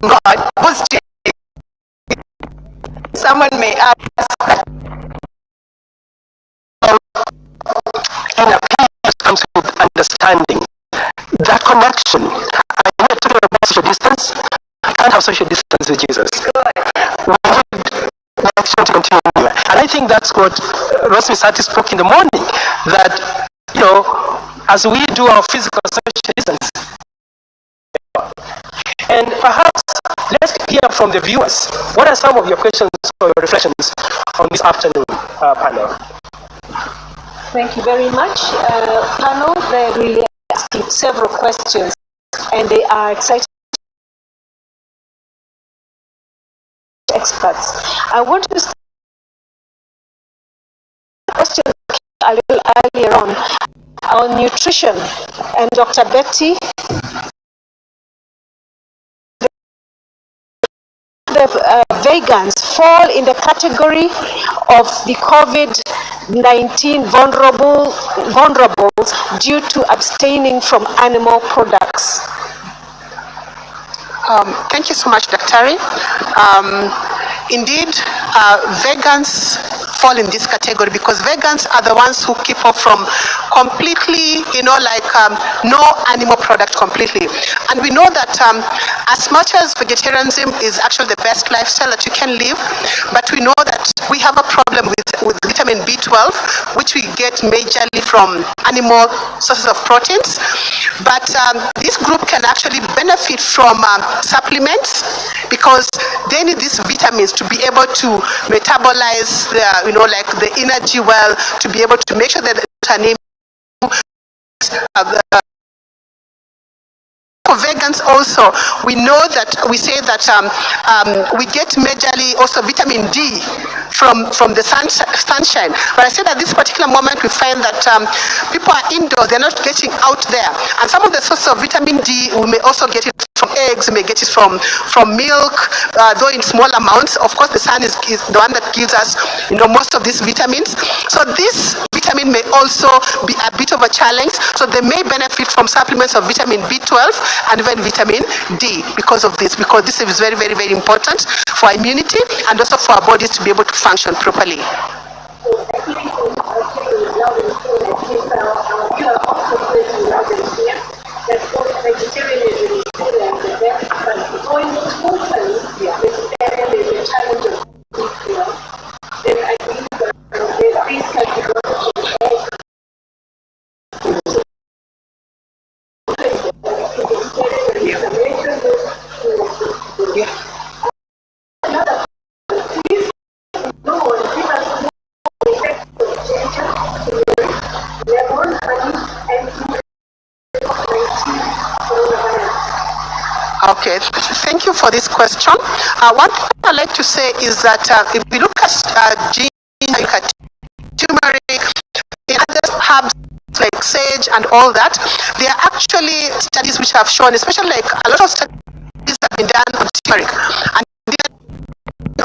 God was changing. Someone may ask, and peace comes with understanding. That connection. I am talking about social distance. I can't have social distance with Jesus. We need connection to continue. And I think that's what Rosmi Sati spoke in the morning, that, as we do our physical social distance, and perhaps let's hear from the viewers. What are some of your questions or your reflections on this afternoon panel? Thank you very much. Panel, they're really asking several questions, and they are excited experts. I want to start a question a little earlier on nutrition, and Dr. Betty, the vegans fall in the category of the COVID-19 vulnerables due to abstaining from animal products. Thank you so much, Dr. Indeed, vegans fall in this category because vegans are the ones who keep off from completely, no animal product completely. And we know that as much as vegetarianism is actually the best lifestyle that you can live, but we know that we have a problem with vitamin B12, which we get majorly from animal sources of proteins. But this group can actually benefit from supplements because they need these vitamins to be able to metabolize the energy well, to be able to make sure that the anemia. For vegans also, we know that we say that we get majorly also vitamin D from the sunshine. But I said at this particular moment we find that people are indoors, they're not getting out there. And some of the sources of vitamin D, we may also get it from eggs, we may get it from milk, though in small amounts. Of course, the sun is the one that gives us most of these vitamins. So this vitamin may also be a bit of a challenge. So they may benefit from supplements of vitamin B12 and even vitamin D because of this, because this is very, very, very important for immunity and also for our bodies to be able to function properly. Okay, thank you for this question. One thing I'd like to say is that if we look at ginger, turmeric, other herbs like sage and all that, there are actually studies which have shown, especially like a lot of studies have been done on turmeric and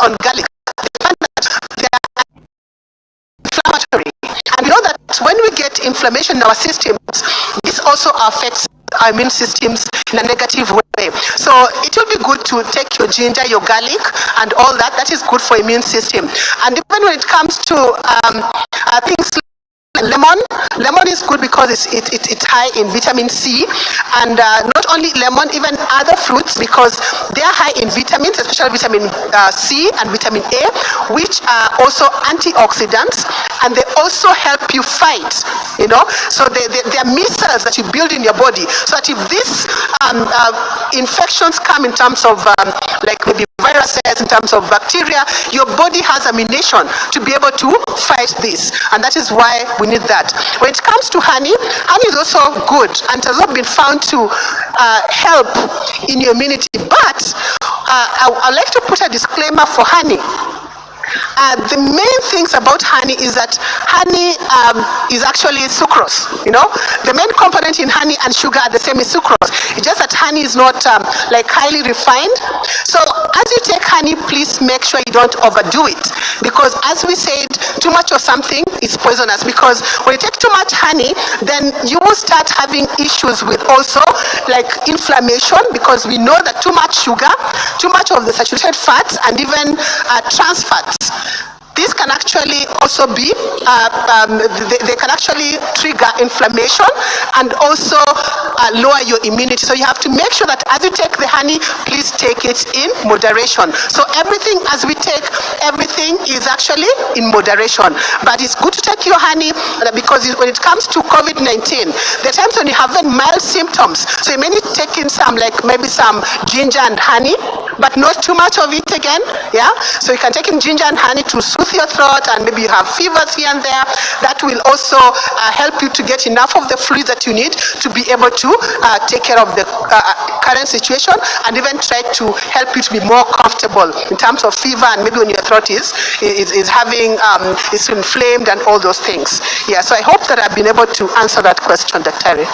on garlic. They find that they are inflammatory. And we know that when we get inflammation in our systems, this also affects our immune systems in a negative way. So it will be good to take your ginger, your garlic, and all that. That is good for immune system. And even when it comes to things like lemon is good because it's high in vitamin C, and not only lemon, even other fruits, because they are high in vitamins, especially vitamin C and vitamin A, which are also antioxidants, and they also help you fight, so they are missiles that you build in your body, so that if these infections come in terms of like maybe virus viruses, in terms of bacteria. Your body has ammunition to be able to fight this, and that is why we need that. When it comes to honey, honey is also good and has not been found to help in your immunity. But I'd like to put a disclaimer for honey. The main things about honey is that honey is actually sucrose. The main component in honey and sugar are the same as sucrose. It's just that honey is not like highly refined. So as you take honey, please make sure you don't overdo it, because as we said, too much of something is poisonous. Because when you take too much honey, then you will start having issues with also like inflammation, because we know that too much sugar, too much of the saturated fats, and even trans fats, these can actually also be, they can actually trigger inflammation and also lower your immunity. So you have to make sure that as you take the honey, please take it in moderation. So everything, as we take, everything is actually in moderation. But it's good to take your honey, because when it comes to COVID-19, the times when you have mild symptoms, so you may need to take in some, like maybe some ginger and honey, but not too much of it again. Yeah, so you can take in ginger and honey to soothe your throat, and maybe you have fevers here and there. That will also help you to get enough of the fluid that you need to be able to take care of the current situation, and even try to help you to be more comfortable in terms of fever, and maybe when your throat is having is inflamed and all those things. Yeah, so I hope that I've been able to answer that question, Dr. Terry.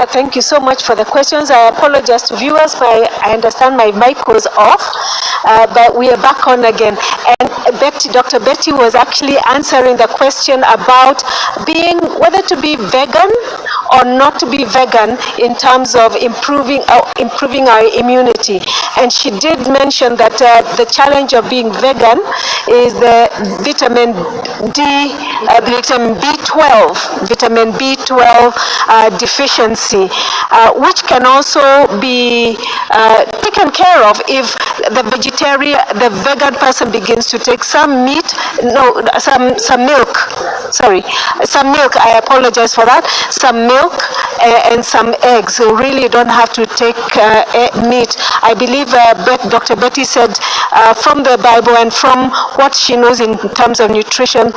Thank you so much for the questions. I apologize to viewers. I understand my mic was off, but we are back on again. And Dr. Betty was actually answering the question about whether to be vegan or not to be vegan in terms of improving our immunity. And she did mention that the challenge of being vegan is the vitamin B12 deficiency, which can also be taken care of if the vegan person begins to take some milk. I apologize for that. Some milk and some eggs. So really, you don't have to take meat. I believe Dr. Betty said from the Bible and from what she knows in terms of nutrition,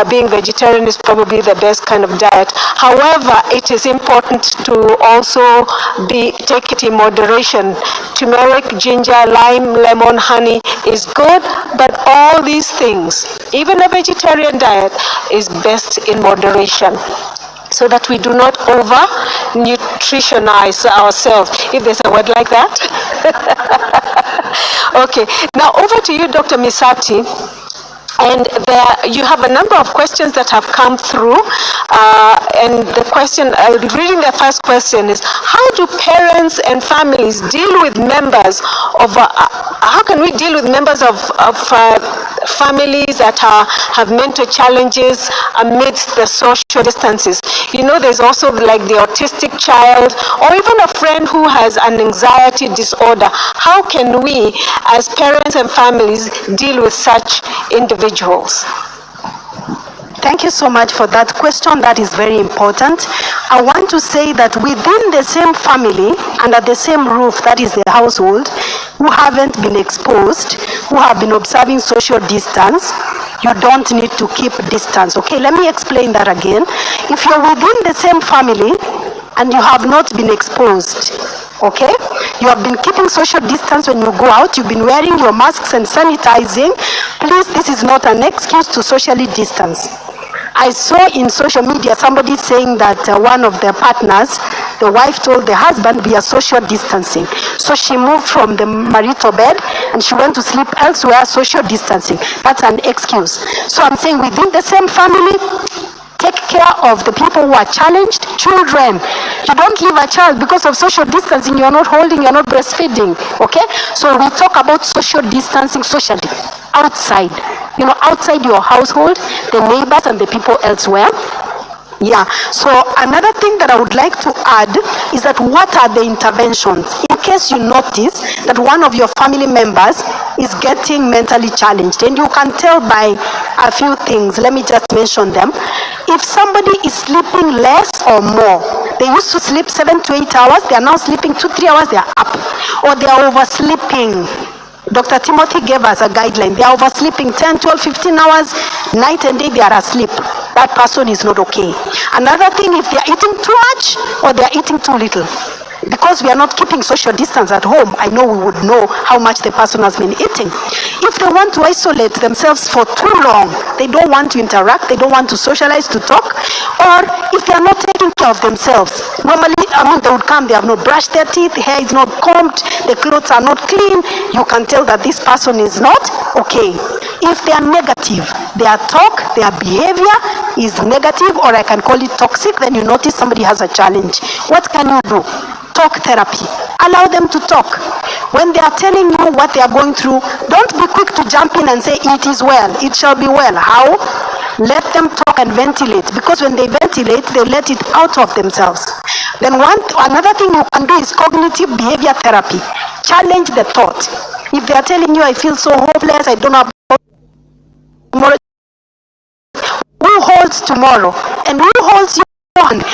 being vegetarian is probably the best kind of diet. However, it is important to also take it in moderation. Turmeric, ginger, lime, lemon, honey is good, but all these things, even a vegetarian diet, is best in moderation, so that we do not over-nutritionize ourselves, if there's a word like that. Okay, now over to you, Dr. Misati. And you have a number of questions that have come through, and the question, reading the first question is, how do parents and families deal with members of, how can we deal with members of families that have mental challenges amidst the social distances? There's also like the autistic child, or even a friend who has an anxiety disorder. How can we, as parents and families, deal with such individuals? Thank you so much for that question. That is very important. I want to say that within the same family, under the same roof, that is the household, who haven't been exposed, who have been observing social distance, you don't need to keep distance. Okay, let me explain that again. If you're within the same family and you have not been exposed, okay, you have been keeping social distance when you go out, you've been wearing your masks and sanitizing, please, this is not an excuse to socially distance. I saw in social media somebody saying that one of their partners, the wife told the husband, we are social distancing. So she moved from the marital bed and she went to sleep elsewhere, social distancing. That's an excuse. So I'm saying within the same family, take care of the people who are challenged. Children, you don't leave a child because of social distancing. You're not holding, you're not breastfeeding. Okay? So we talk about social distancing socially, outside. Outside your household, the neighbors and the people elsewhere. Yeah. So another thing that I would like to add is that what are the interventions? In case you notice that one of your family members is getting mentally challenged, and you can tell by a few things. Let me just mention them. If somebody is sleeping less or more, they used to sleep 7 to 8 hours, they are now sleeping 2-3 hours, they are up. Or they are oversleeping. Dr. Timothy gave us a guideline. They are oversleeping 10, 12, 15 hours, night and day they are asleep. That person is not okay. Another thing, if they are eating too much or they are eating too little. Because we are not keeping social distance at home, I know we would know how much the person has been eating. If they want to isolate themselves for too long, they don't want to interact, they don't want to socialize, to talk, or if they are not taking care of themselves, normally, they would come, they have not brushed their teeth, the hair is not combed, the clothes are not clean, you can tell that this person is not okay. If they are negative, their talk, their behavior is negative, or I can call it toxic, then you notice somebody has a challenge. What can you do? Talk therapy. Allow them to talk. When they are telling you what they are going through, don't be quick to jump in and say, it is well, it shall be well. How? Let them talk and ventilate, because when they ventilate, they let it out of themselves. Then another thing you can do is cognitive behavior therapy. Challenge the thought. If they are telling you, I feel so hopeless, I don't know about tomorrow, who holds tomorrow? And who holds you?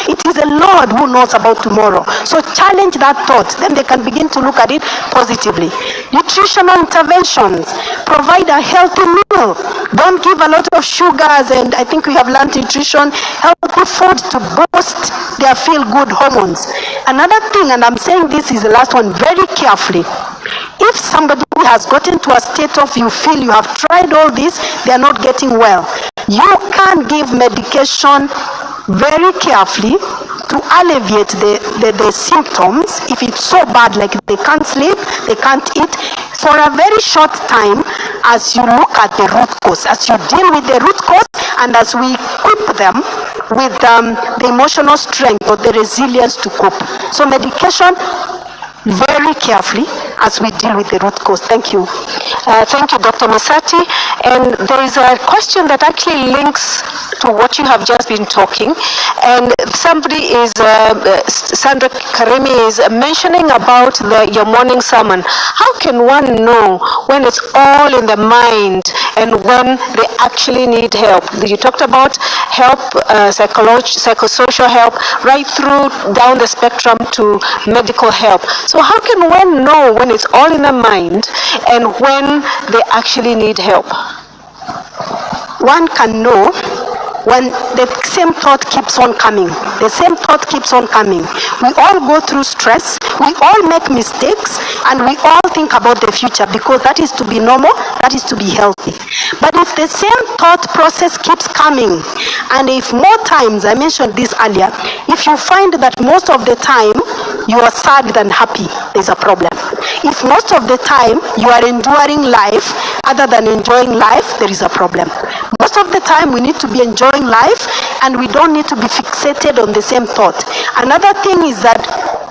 It is the Lord who knows about tomorrow. So challenge that thought. Then they can begin to look at it positively. Nutritional interventions. Provide a healthy meal. Don't give a lot of sugars, and I think we have learned nutrition, healthy food to boost their feel-good hormones. Another thing, and I'm saying this is the last one very carefully. If somebody has gotten to a state of you feel you have tried all this, they are not getting well, you can give medication very carefully to alleviate the symptoms. If it's so bad, like they can't sleep, they can't eat, for a very short time, as you look at the root cause, as you deal with the root cause, and as we equip them with the emotional strength or the resilience to cope. So medication, very carefully as we deal with the root cause. Thank you. Thank you, Dr. Misati. And there is a question that actually links to what you have just been talking. And somebody is, Sandra Karimi is mentioning about your morning sermon. How can one know when it's all in the mind and when they actually need help? You talked about help, psychosocial help, right through down the spectrum to medical help. So how can one know when it's all in the mind and when they actually need help? One can know when the same thought keeps on coming. The same thought keeps on coming. We all go through stress, we all make mistakes, and we all think about the future, because that is to be normal, that is to be healthy. But if the same thought process keeps coming, and if more times, I mentioned this earlier, if you find that most of the time you are sad than happy, there's a problem. If most of the time you are enduring life other than enjoying life, there is a problem. Most of the time we need to be enjoying life, and we don't need to be fixated on the same thought. Another thing is that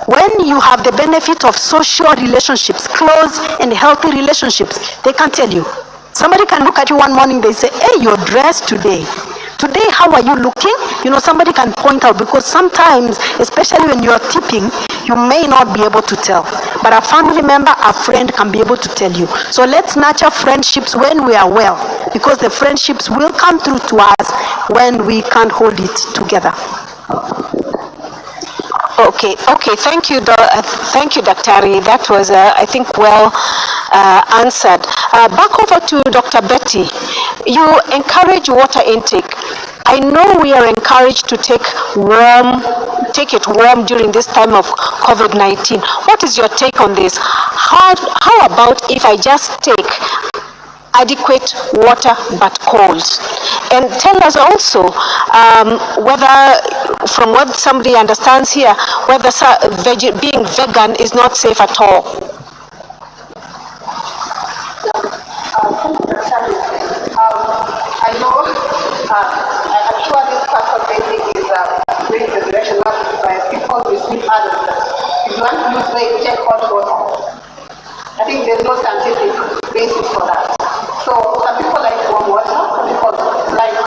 when you have the benefit of social relationships, close and healthy relationships, they can tell you. Somebody can look at you one morning, they say, hey, you're dressed today. Today, how are you looking? Somebody can point out, because sometimes, especially when you're tipping, you may not be able to tell. But a family member, a friend can be able to tell you. So let's nurture friendships when we are well, because the friendships will come through to us when we can't hold it together. Okay, thank you, Daktari. That was, I think, well answered. Back over to Dr. Betty. You encourage water intake. I know we are encouraged to take it warm during this time of COVID-19. What is your take on this? How about if I just take adequate water but cold? And tell us also whether, from what somebody understands here, whether being vegan is not safe at all. I know, I'm sure this person basic is going the direction of people with sleep adults. If you want to lose weight, check hot water. I think there's no scientific basis for that. So some people like warm water, some people like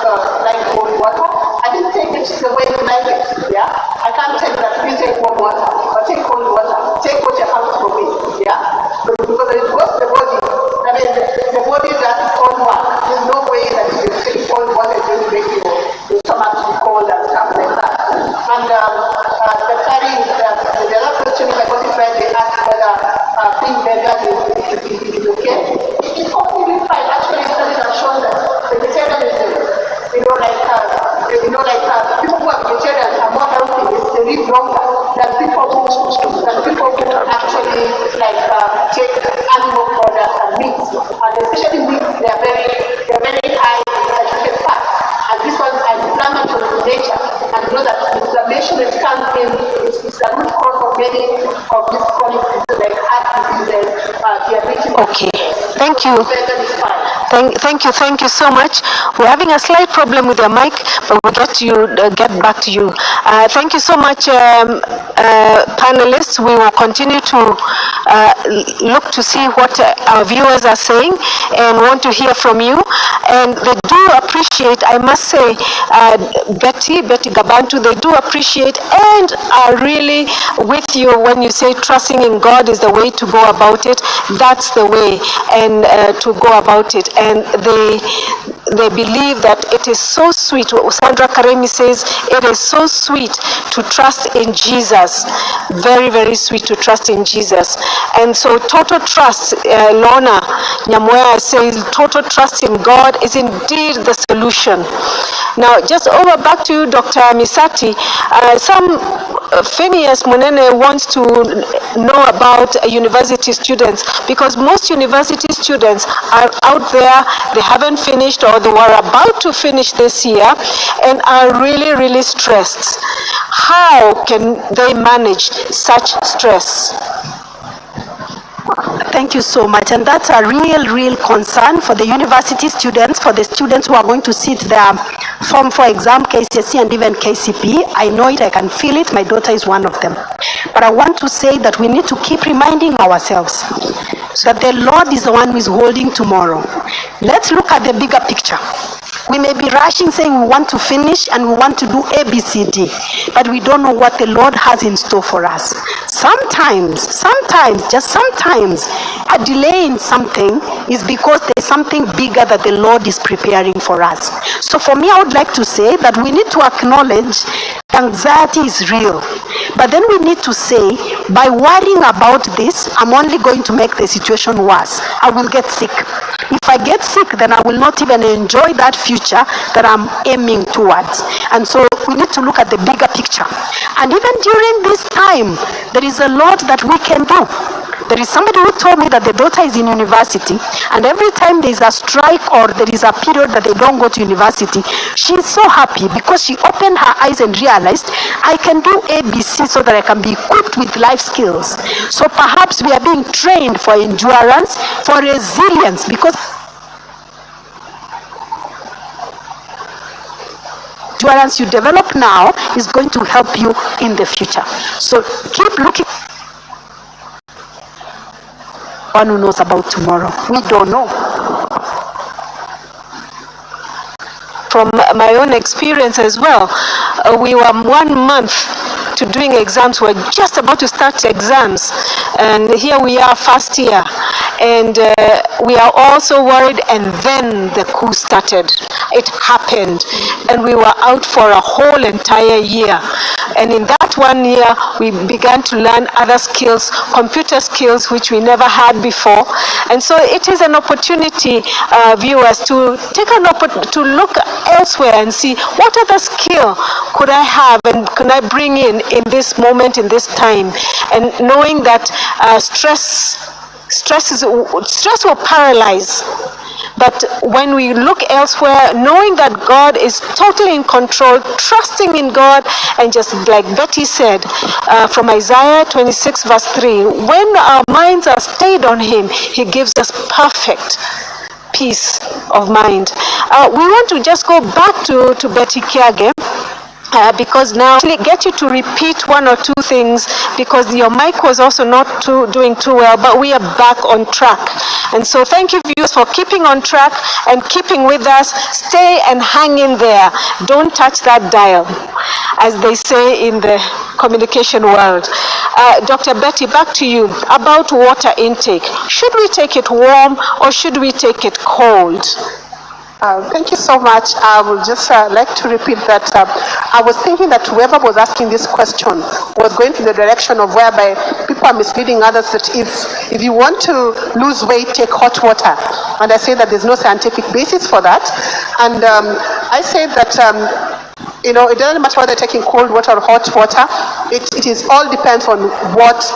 cold water. I didn't take it the way you like it. Yeah, I can't tell you that you take warm water or take cold water. Take what you have from me. Yeah, because it goes to the body. I mean, the body does its own work. There's no way that if you take cold water, it's going to make your stomach to be cold and stuff like that. And the other question, if I got it right, they asked whether being vegan is Okay, thank you. Thank you so much. We're having a slight problem with your mic, but we'll get back to you. Thank you so much, panelists. We will continue to look to see what our viewers are saying and want to hear from you. And they do appreciate, I must say, Betty Gabantu, they do appreciate and are really with you when you say trusting in God is the way to go about it. That's the way and to go about it. And they believe that it is so sweet. Sandra Karemi says it is so sweet to trust in Jesus. Very, very sweet to trust in Jesus. And so total trust, Lorna Nyamoya says total trust in God is indeed the solution. Now, just over back to you, Dr. Misati. Phineas Munene wants to know about university students, because most university students are out there, they haven't finished or they were about to finish this year and are really, really stressed. How can they manage such stress? Thank you so much. And that's a real concern for the university students, for the students who are going to sit their form for exam, KCSE and even KCP. I know it, I can feel it. My daughter is one of them. But I want to say that we need to keep reminding ourselves that the Lord is the one who is holding tomorrow. Let's look at the bigger picture. We may be rushing saying we want to finish and we want to do A, B, C, D, but we don't know what the Lord has in store for us. Sometimes, just sometimes, a delay in something is because there's something bigger that the Lord is preparing for us. So for me, I would like to say that we need to acknowledge anxiety is real. But then we need to say, by worrying about this, I'm only going to make the situation worse. I will get sick. If I get sick, then I will not even enjoy that future that I'm aiming towards. And so we need to look at the bigger picture. And even during this time, there is a lot that we can do. There is somebody who told me that the daughter is in university, and every time there is a strike or there is a period that they don't go to university, she is so happy because she opened her eyes and realized, I can do ABC so that I can be equipped with life skills. So perhaps we are being trained for endurance, for resilience, because endurance you develop now is going to help you in the future. So keep looking. One who knows about tomorrow. We don't know. From my own experience as well, we were 1 month to doing exams. We're just about to start exams, and here we are first year, and we are also worried, and then the coup started. It happened, and we were out for a whole entire year. And in that 1 year, we began to learn other skills, computer skills, which we never had before. And so it is an opportunity, viewers, to take to look elsewhere and see what other skill could I have and can I bring in this moment, in this time. And knowing that stress will paralyze. But when we look elsewhere, knowing that God is totally in control, trusting in God, and just like Betty said, from Isaiah 26 verse 3, when our minds are stayed on Him, He gives us perfect peace of mind. We want to just go back to Betty Kiage. Because now I get you to repeat one or two things, because your mic was also not doing too well, but we are back on track. And so thank you, viewers, for keeping on track and keeping with us. Stay and hang in there. Don't touch that dial, as they say in the communication world. Dr. Betty, back to you. About water intake. Should we take it warm or should we take it cold? Thank you so much. I would just like to repeat that I was thinking that whoever was asking this question was going to the direction of whereby people are misleading others that if you want to lose weight, take hot water. And I say that there's no scientific basis for that. And I say that it doesn't matter whether taking cold water or hot water. It is all depends on what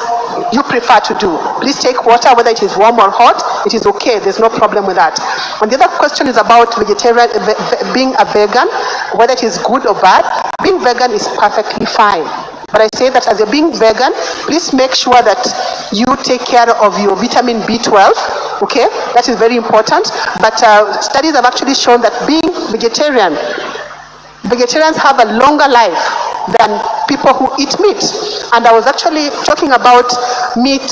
you prefer to do. Please take water, whether it is warm or hot. It is okay. There's no problem with that. And the other question is about vegetarian, being a vegan, whether it is good or bad. Being vegan is perfectly fine. But I say that as you're being vegan, please make sure that you take care of your vitamin B12, okay? That is very important. But studies have actually shown that being vegetarians have a longer life than people who eat meat. And I was actually talking about meat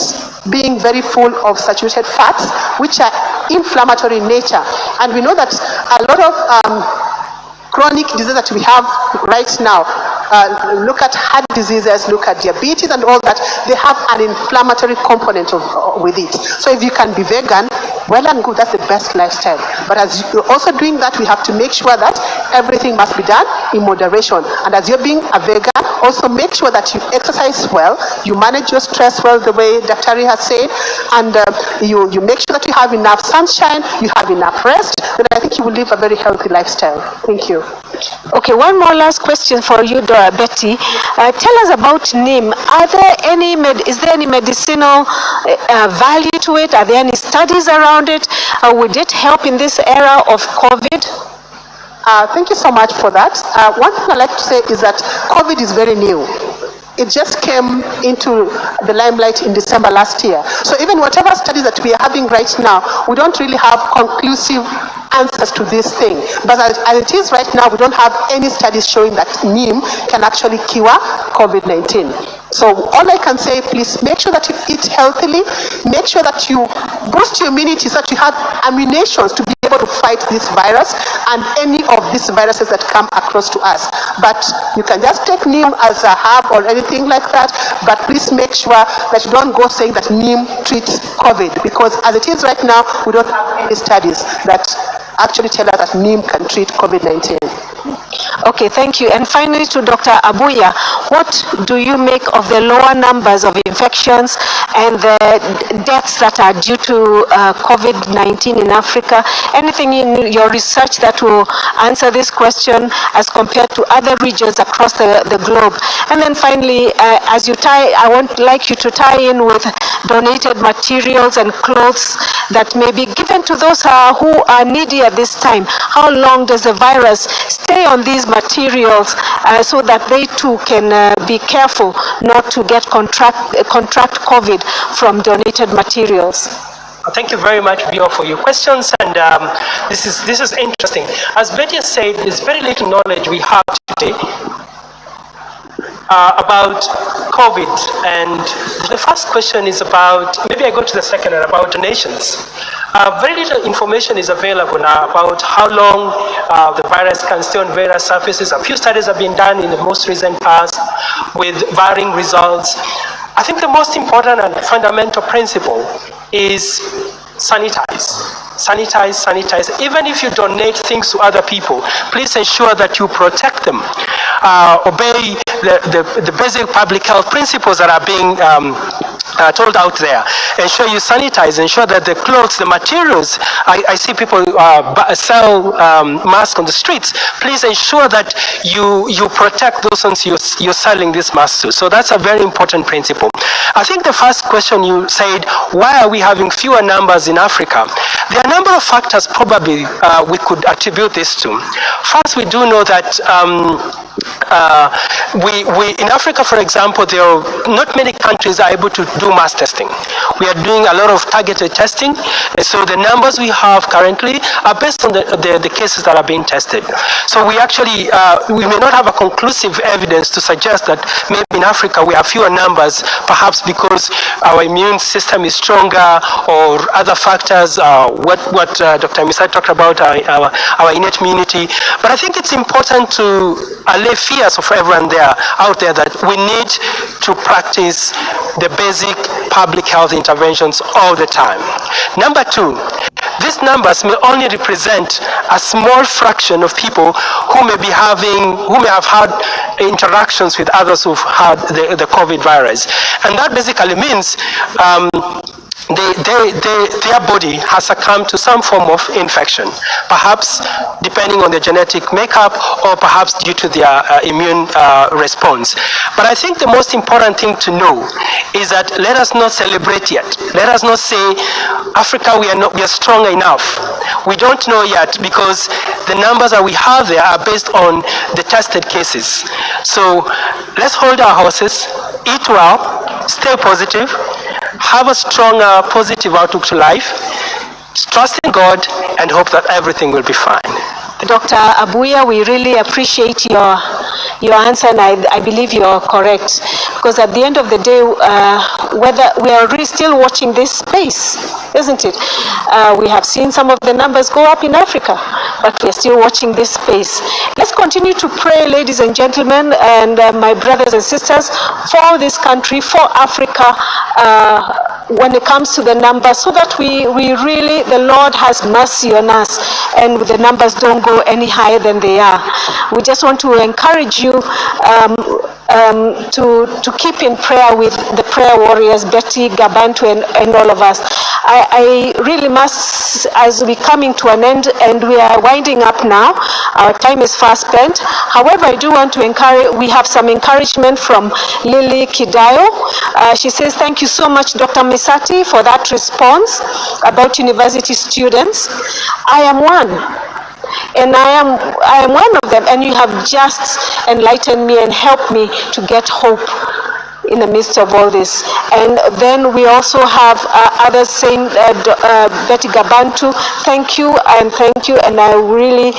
being very full of saturated fats, which are inflammatory in nature. And we know that a lot of chronic diseases that we have right now, look at heart diseases, look at diabetes and all that, they have an inflammatory component with it. So if you can be vegan, well and good, that's the best lifestyle. But as you're also doing that, we have to make sure that everything must be done in moderation. And as you're being a vegan, also make sure that you exercise well, you manage your stress well, the way Dr. has said, and you make sure that you have enough sunshine, you have enough rest, then I think you will live a very healthy lifestyle. Thank you. Okay, one more last question for you, Betty. Tell us about neem. Is there any medicinal value to it? Are there any studies around it? Would it help in this era of COVID? Thank you so much for that. One thing I'd like to say is that COVID is very new. It just came into the limelight in December last year. So even whatever studies that we are having right now, we don't really have conclusive answers to this thing. But as it is right now, we don't have any studies showing that neem can actually cure COVID-19. So all I can say, please make sure that you eat healthily, make sure that you boost your immunity so that you have ammunitions to be able to fight this virus and any of these viruses that come across to us. But you can just take neem as a herb or anything like that, but please make sure that you don't go saying that neem treats COVID, because as it is right now, we don't have any studies that actually tell us that neem can treat COVID-19. Okay, thank you. And finally to Dr. Abuya, what do you make of the lower numbers of infections and the deaths that are due to COVID-19 in Africa? Anything in your research that will answer this question as compared to other regions across the globe? And then finally, as you I would like you to tie in with donated materials and clothes that may be given to those who are needy at this time. How long does the virus stay on these materials so that they too can be careful not to contract COVID from donated materials? Thank you very much, Bio, for your questions, and this is interesting. As Betty said, there's very little knowledge we have today about COVID, and the first question is about, maybe I go to the second, about donations. Very little information is available now about how long the virus can stay on various surfaces. A few studies have been done in the most recent past with varying results. I think the most important and fundamental principle is sanitize. Sanitize, sanitize. Even if you donate things to other people, please ensure that you protect them. Obey the basic public health principles that are being told out there. Ensure you sanitize, ensure that the clothes, the materials, I see people sell masks on the streets. Please ensure that you protect those ones you're selling this mask to. So that's a very important principle. I think the first question you said, why are we having fewer numbers in Africa? There are a number of factors probably we could attribute this to. First, we do know that we in Africa, for example, there are not many countries are able to do mass testing. We are doing a lot of targeted testing, and so the numbers we have currently are based on the cases that are being tested. So we actually we may not have a conclusive evidence to suggest that maybe in Africa we have fewer numbers, perhaps because our immune system is stronger or other factors. What Dr. Misai talked about, our innate immunity. But I think it's important to allay fears of everyone out there that we need to practice the basic public health interventions all the time. Number two, these numbers may only represent a small fraction of people who may have had interactions with others who've had the COVID virus. And that basically means their body has succumbed to some form of infection, perhaps depending on their genetic makeup or perhaps due to their immune response. But I think the most important thing to know is that let us not celebrate yet. Let us not say, Africa, we are strong enough. We don't know yet because the numbers that we have there are based on the tested cases. So let's hold our horses, eat well, stay positive, have a strong positive outlook to life, trust in God, and hope that everything will be fine. Dr. Abuya, we really appreciate your answer, and I believe you're correct, because at the end of the day, whether we are really still watching this space, isn't it? We have seen some of the numbers go up in Africa, but we're still watching this space. Let's continue to pray, ladies and gentlemen, and my brothers and sisters, for this country, for Africa, when it comes to the numbers, so that we really, the Lord has mercy on us, and the numbers don't go any higher than they are. We just want to encourage you to keep in prayer with the prayer warriors, Betty, Gabantu, and all of us. I really must, as we coming to an end, and we are winding up now, our time is fast spent. However, I do want to encourage, we have some encouragement from Lily Kidayo. She says, thank you so much, Dr. Misati, for that response about university students. I am one. And I am one of them, and you have just enlightened me and helped me to get hope in the midst of all this. And then we also have others saying, Betty Gabantu, thank you, and I really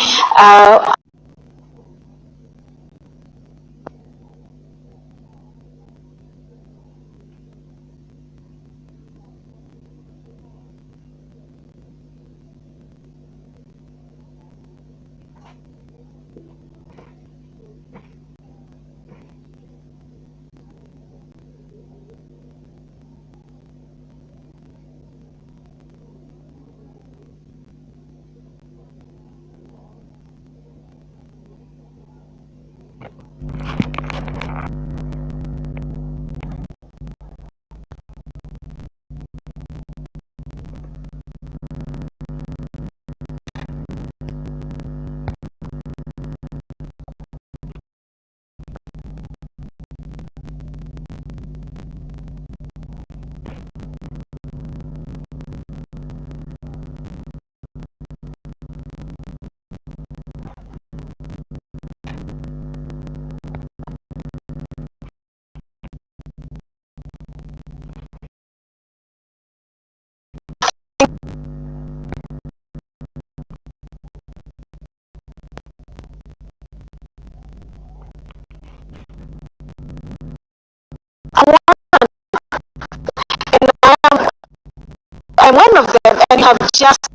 I'm one of them, and you have just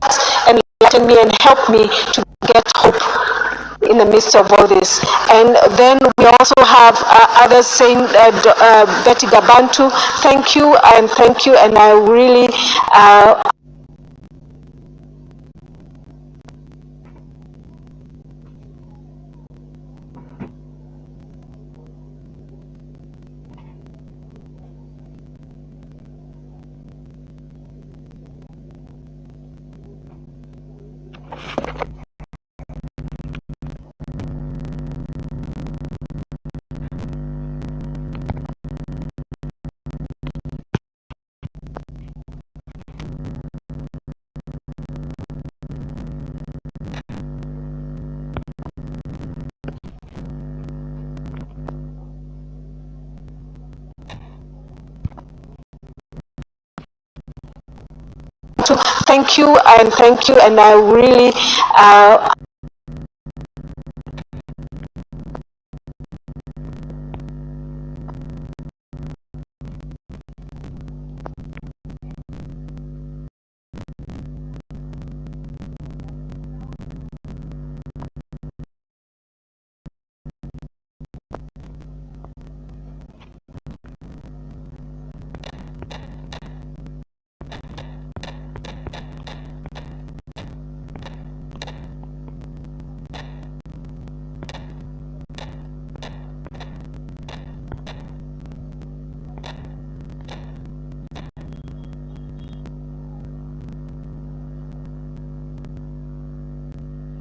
enlightened me and helped me to get hope in the midst of all this. And then we also have others saying, Betty Gabantu, thank you, and I really thank you, and I really